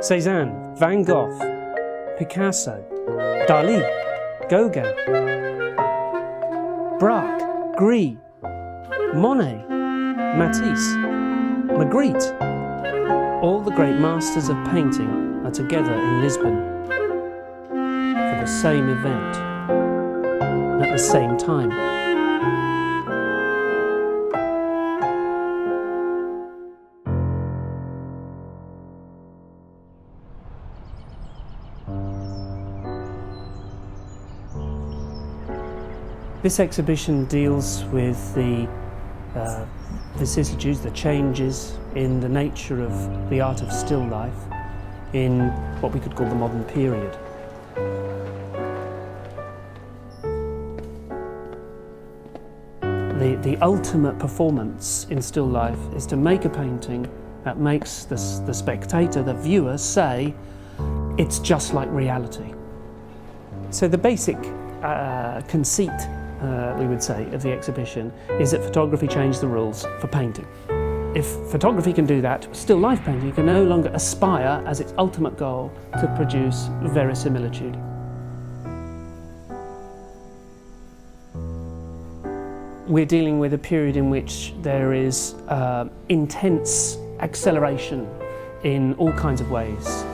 Cézanne, Van Gogh, Picasso, Dalí, Gauguin, Braque, Gris, Monet, Matisse, Magritte. All the great masters of painting are together in Lisbon for the same event at the same time. This exhibition deals with the vicissitudes, the changes in the nature of the art of still life in what we could call the modern period. The ultimate performance in still life is to make a painting that makes the spectator, the viewer, say, it's just like reality. So the basic conceit, we would say, of the exhibition is that photography changed the rules for painting. If photography can do that, still life painting can no longer aspire as its ultimate goal to produce verisimilitude. We're dealing with a period in which there is intense acceleration in all kinds of ways.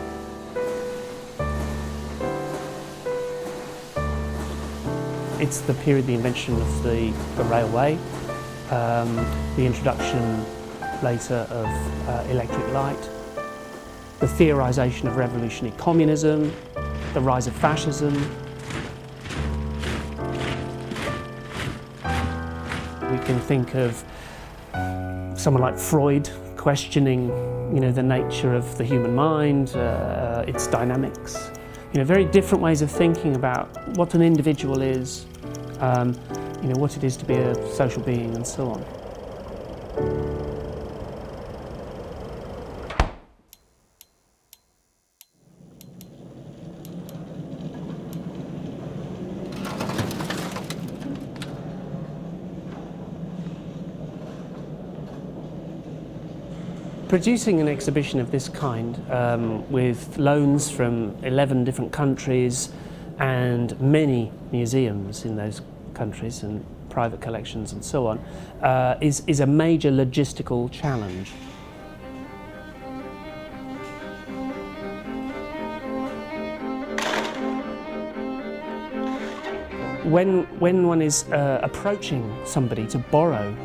It's the period of the invention of the railway, the introduction later of electric light, the theorisation of revolutionary communism, the rise of fascism. We can think of someone like Freud questioning, the nature of the human mind, its dynamics. Very different ways of thinking about what an individual is, what it is to be a social being, and so on. Producing an exhibition of this kind with loans from 11 different countries and many museums in those countries and private collections and so on is a major logistical challenge. When one is approaching somebody to borrow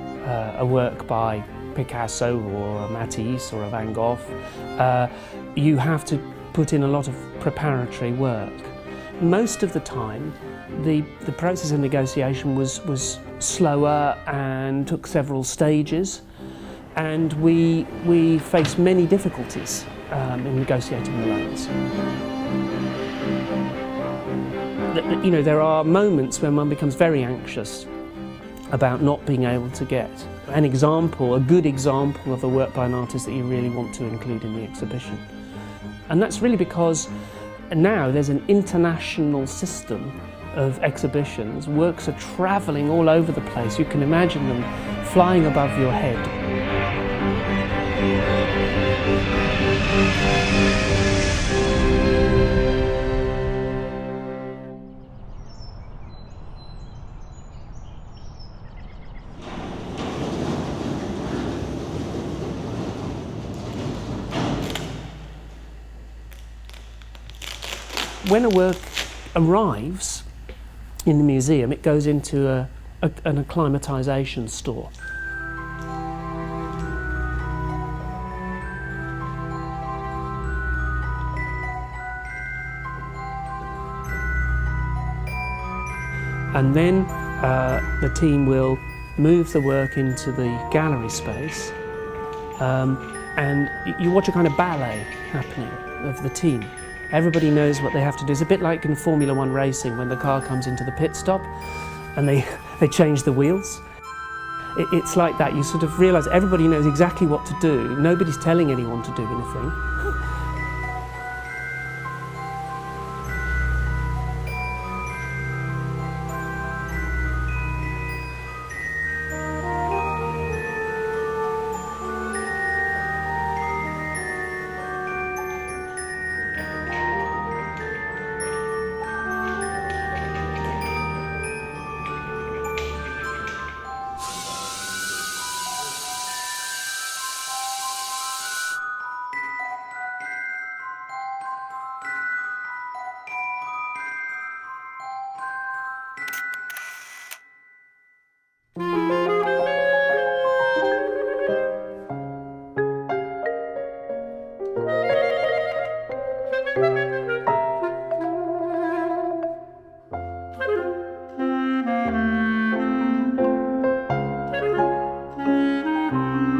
a work by Picasso or a Matisse or a Van Gogh, you have to put in a lot of preparatory work. Most of the time, the process of negotiation was slower and took several stages, and we faced many difficulties in negotiating the loans. There are moments when one becomes very anxious about not being able to get an example, a good example of a work by an artist that you really want to include in the exhibition. And that's really because now there's an international system of exhibitions. Works are travelling all over the place. You can imagine them flying above your head. When a work arrives in the museum, it goes into an acclimatisation store. And then the team will move the work into the gallery space, and you watch a kind of ballet happening of the team. Everybody knows what they have to do. It's a bit like in Formula One racing when the car comes into the pit stop and they change the wheels. It's like that. You sort of realise everybody knows exactly what to do. Nobody's telling anyone to do anything.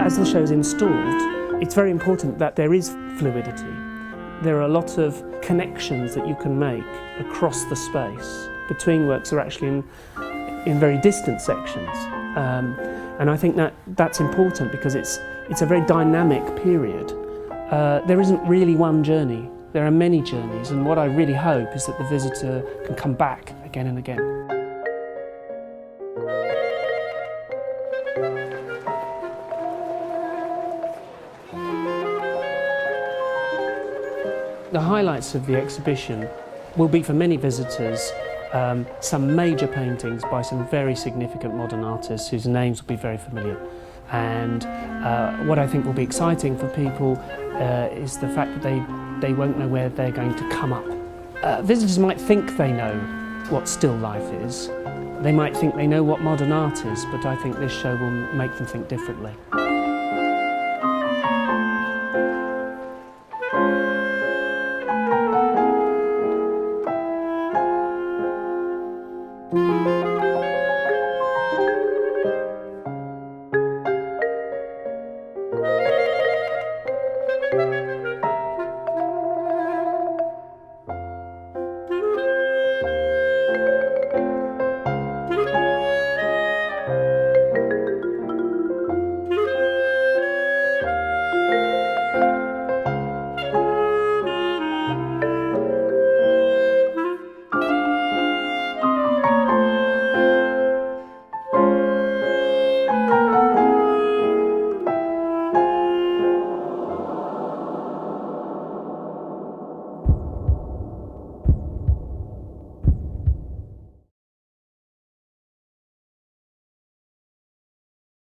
As the show's installed, it's very important that there is fluidity. There are a lot of connections that you can make across the space between works that are actually in very distant sections. And I think that's important because it's a very dynamic period. There isn't really one journey. There are many journeys, and what I really hope is that the visitor can come back again and again. The highlights of the exhibition will be, for many visitors, some major paintings by some very significant modern artists whose names will be very familiar. And what I think will be exciting for people is the fact that they won't know where they're going to come up. Visitors might think they know what still life is. They might think they know what modern art is, but I think this show will make them think differently.